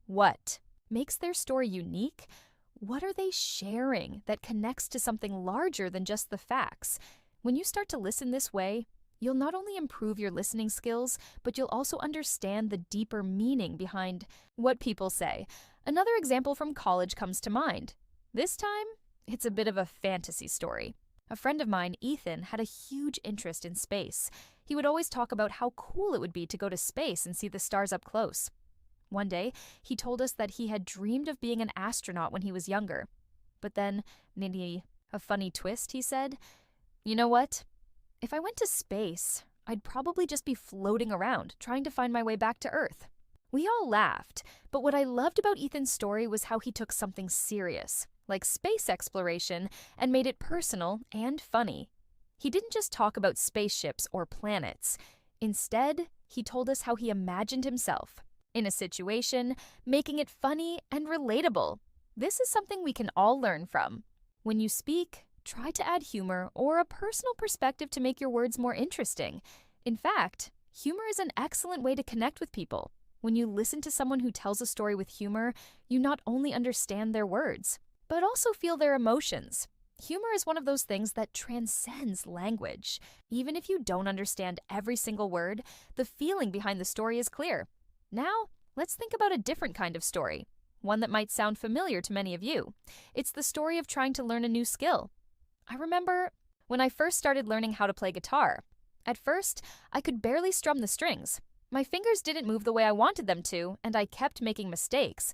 What makes their story unique? What are they sharing that connects to something larger than just the facts? When you start to listen this way, you'll not only improve your listening skills, but you'll also understand the deeper meaning behind what people say. Another example from college comes to mind. This time, it's a bit of a fantasy story. A friend of mine, Ethan, had a huge interest in space. He would always talk about how cool it would be to go to space and see the stars up close. One day, he told us that he had dreamed of being an astronaut when he was younger. But then, maybe a funny twist, he said, "You know what? If I went to space, I'd probably just be floating around, trying to find my way back to Earth." We all laughed, but what I loved about Ethan's story was how he took something serious, like space exploration, and made it personal and funny. He didn't just talk about spaceships or planets. Instead, he told us how he imagined himself in a situation, making it funny and relatable. This is something we can all learn from. When you speak, try to add humor or a personal perspective to make your words more interesting. In fact, humor is an excellent way to connect with people. When you listen to someone who tells a story with humor, you not only understand their words, but also feel their emotions. Humor is one of those things that transcends language. Even if you don't understand every single word, the feeling behind the story is clear. Now, let's think about a different kind of story, one that might sound familiar to many of you. It's the story of trying to learn a new skill. I remember when I first started learning how to play guitar. At first, I could barely strum the strings. My fingers didn't move the way I wanted them to, and I kept making mistakes.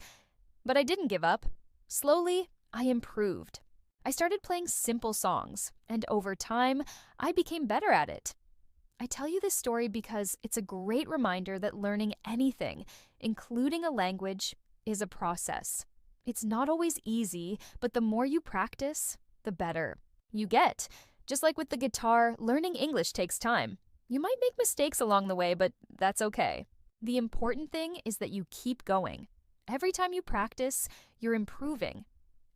But I didn't give up. Slowly, I improved. I started playing simple songs, and over time, I became better at it. I tell you this story because it's a great reminder that learning anything, including a language, is a process. It's not always easy, but the more you practice, the better you get. Just like with the guitar, learning English takes time. You might make mistakes along the way, but that's okay. The important thing is that you keep going. Every time you practice, you're improving.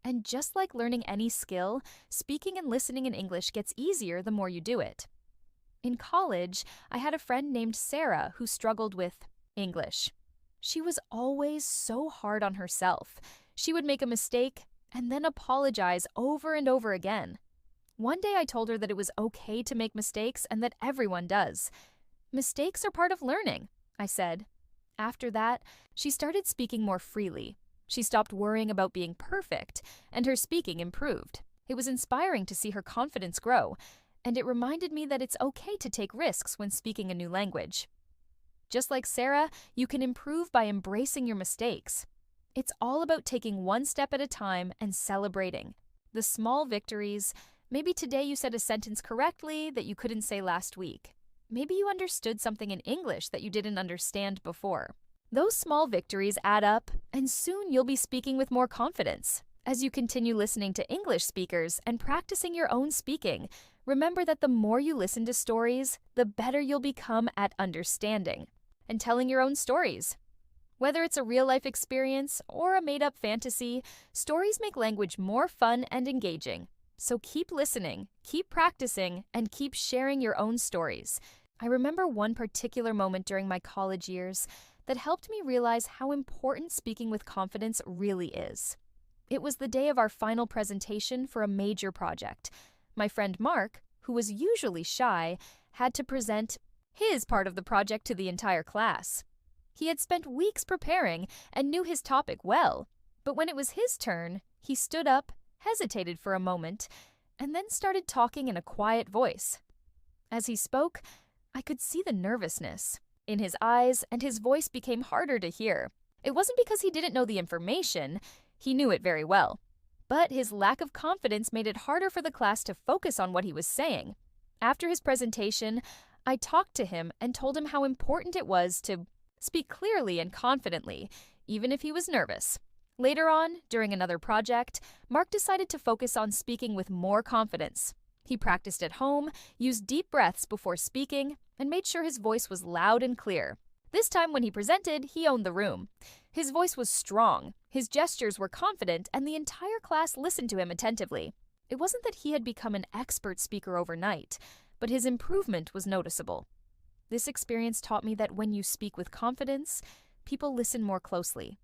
And just like learning any skill, speaking and listening in English gets easier the more you do it. In college, I had a friend named Sarah who struggled with English. She was always so hard on herself. She would make a mistake and then apologize over and over again. One day I told her that it was okay to make mistakes and that everyone does. "Mistakes are part of learning," I said. After that, she started speaking more freely. She stopped worrying about being perfect, and her speaking improved. It was inspiring to see her confidence grow, and it reminded me that it's okay to take risks when speaking a new language. Just like Sarah, you can improve by embracing your mistakes. It's all about taking one step at a time and celebrating the small victories. Maybe today you said a sentence correctly that you couldn't say last week. Maybe you understood something in English that you didn't understand before. Those small victories add up, and soon you'll be speaking with more confidence. As you continue listening to English speakers and practicing your own speaking, remember that the more you listen to stories, the better you'll become at understanding and telling your own stories. Whether it's a real-life experience or a made-up fantasy, stories make language more fun and engaging. So keep listening, keep practicing, and keep sharing your own stories. I remember one particular moment during my college years that helped me realize how important speaking with confidence really is. It was the day of our final presentation for a major project. My friend Mark, who was usually shy, had to present his part of the project to the entire class. He had spent weeks preparing and knew his topic well, but when it was his turn, he stood up, hesitated for a moment, and then started talking in a quiet voice. As he spoke, I could see the nervousness in his eyes, and his voice became harder to hear. It wasn't because he didn't know the information. He knew it very well. But his lack of confidence made it harder for the class to focus on what he was saying. After his presentation, I talked to him and told him how important it was to speak clearly and confidently, even if he was nervous. Later on, during another project, Mark decided to focus on speaking with more confidence. He practiced at home, used deep breaths before speaking, and made sure his voice was loud and clear. This time when he presented, he owned the room. His voice was strong, his gestures were confident, and the entire class listened to him attentively. It wasn't that he had become an expert speaker overnight, but his improvement was noticeable. This experience taught me that when you speak with confidence, people listen more closely.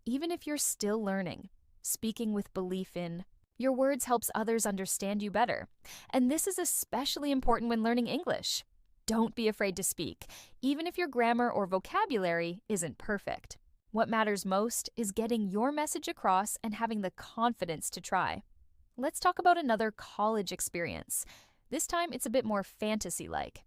Even if you're still learning, speaking with belief in Your words helps others understand you better. And this is especially important when learning English. Don't be afraid to speak, even if your grammar or vocabulary isn't perfect. What matters most is getting your message across and having the confidence to try. Let's talk about another college experience. This time it's a bit more fantasy-like.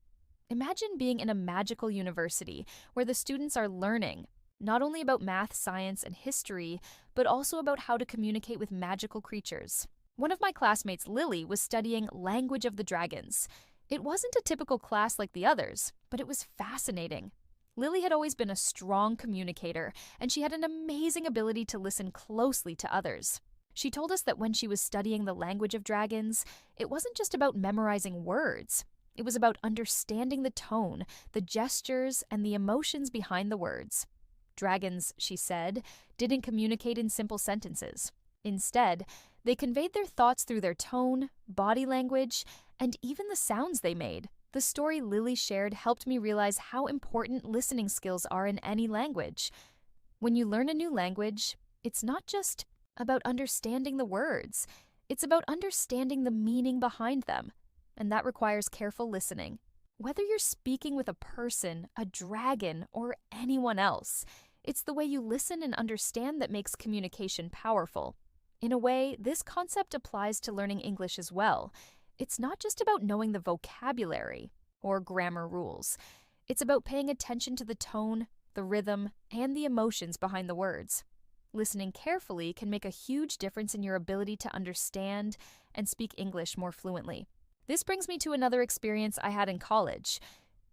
Imagine being in a magical university where the students are learning, not only about math, science, and history, but also about how to communicate with magical creatures. One of my classmates, Lily, was studying Language of the Dragons. It wasn't a typical class like the others, but it was fascinating. Lily had always been a strong communicator, and she had an amazing ability to listen closely to others. She told us that when she was studying the language of dragons, it wasn't just about memorizing words. It was about understanding the tone, the gestures, and the emotions behind the words. Dragons, she said, didn't communicate in simple sentences. Instead, they conveyed their thoughts through their tone, body language, and even the sounds they made. The story Lily shared helped me realize how important listening skills are in any language. When you learn a new language, it's not just about understanding the words. It's about understanding the meaning behind them, and that requires careful listening. Whether you're speaking with a person, a dragon, or anyone else, it's the way you listen and understand that makes communication powerful. In a way, this concept applies to learning English as well. It's not just about knowing the vocabulary or grammar rules. It's about paying attention to the tone, the rhythm, and the emotions behind the words. Listening carefully can make a huge difference in your ability to understand and speak English more fluently. This brings me to another experience I had in college.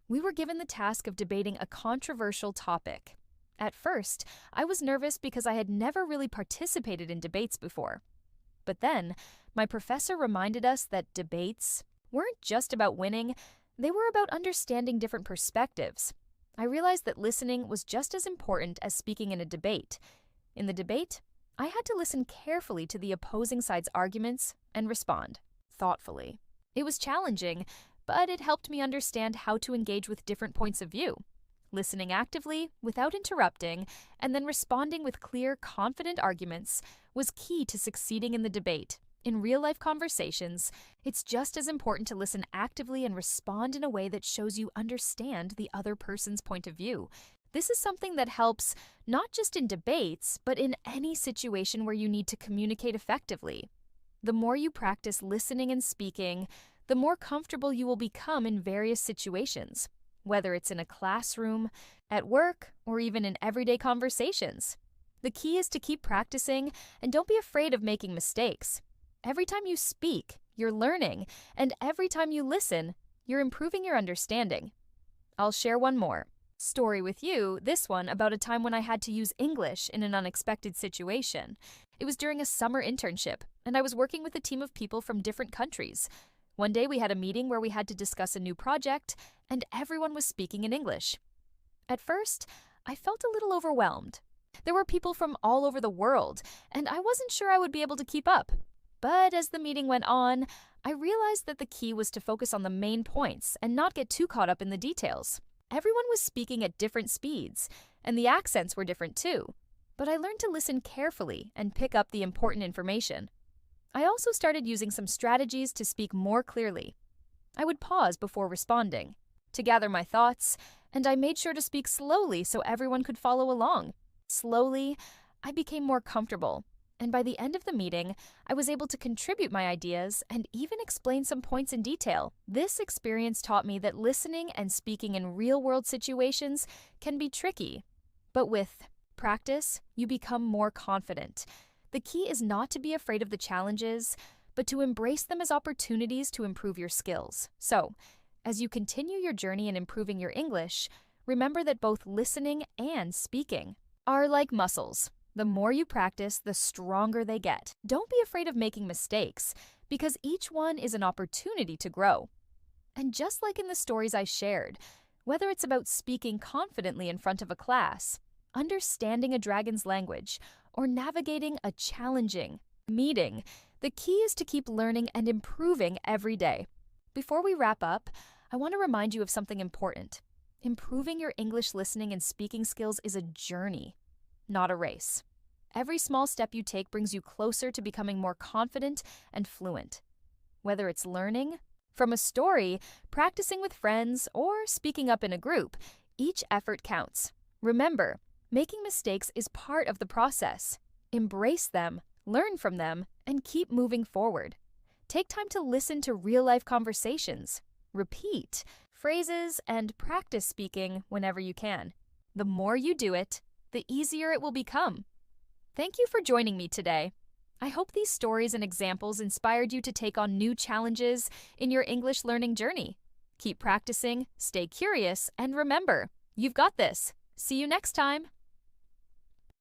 We were given the task of debating a controversial topic. At first, I was nervous because I had never really participated in debates before. But then, my professor reminded us that debates weren't just about winning, they were about understanding different perspectives. I realized that listening was just as important as speaking in a debate. In the debate, I had to listen carefully to the opposing side's arguments and respond thoughtfully. It was challenging, but it helped me understand how to engage with different points of view. Listening actively, without interrupting, and then responding with clear, confident arguments was key to succeeding in the debate. In real-life conversations, it's just as important to listen actively and respond in a way that shows you understand the other person's point of view. This is something that helps not just in debates, but in any situation where you need to communicate effectively. The more you practice listening and speaking, the more comfortable you will become in various situations, whether it's in a classroom, at work, or even in everyday conversations. The key is to keep practicing and don't be afraid of making mistakes. Every time you speak, you're learning, and every time you listen, you're improving your understanding. I'll share one more story with you, this one about a time when I had to use English in an unexpected situation. It was during a summer internship, and I was working with a team of people from different countries. One day we had a meeting where we had to discuss a new project, and everyone was speaking in English. At first, I felt a little overwhelmed. There were people from all over the world, and I wasn't sure I would be able to keep up. But as the meeting went on, I realized that the key was to focus on the main points and not get too caught up in the details. Everyone was speaking at different speeds, and the accents were different too. But I learned to listen carefully and pick up the important information. I also started using some strategies to speak more clearly. I would pause before responding, to gather my thoughts, and I made sure to speak slowly so everyone could follow along. Slowly, I became more comfortable, and by the end of the meeting, I was able to contribute my ideas and even explain some points in detail. This experience taught me that listening and speaking in real-world situations can be tricky, but with practice, you become more confident. The key is not to be afraid of the challenges, but to embrace them as opportunities to improve your skills. So, as you continue your journey in improving your English, remember that both listening and speaking are like muscles. The more you practice, the stronger they get. Don't be afraid of making mistakes, because each one is an opportunity to grow. And just like in the stories I shared, whether it's about speaking confidently in front of a class, understanding a dragon's language, or navigating a challenging meeting, the key is to keep learning and improving every day. Before we wrap up, I want to remind you of something important. Improving your English listening and speaking skills is a journey, not a race. every small step you take brings you closer to becoming more confident and fluent. Whether it's learning from a story, practicing with friends, or speaking up in a group, each effort counts. Remember, making mistakes is part of the process. Embrace them, learn from them, and keep moving forward. Take time to listen to real-life conversations, repeat phrases, and practice speaking whenever you can. The more you do it, the easier it will become. Thank you for joining me today. I hope these stories and examples inspired you to take on new challenges in your English learning journey. Keep practicing, stay curious, and remember, you've got this. See you next time.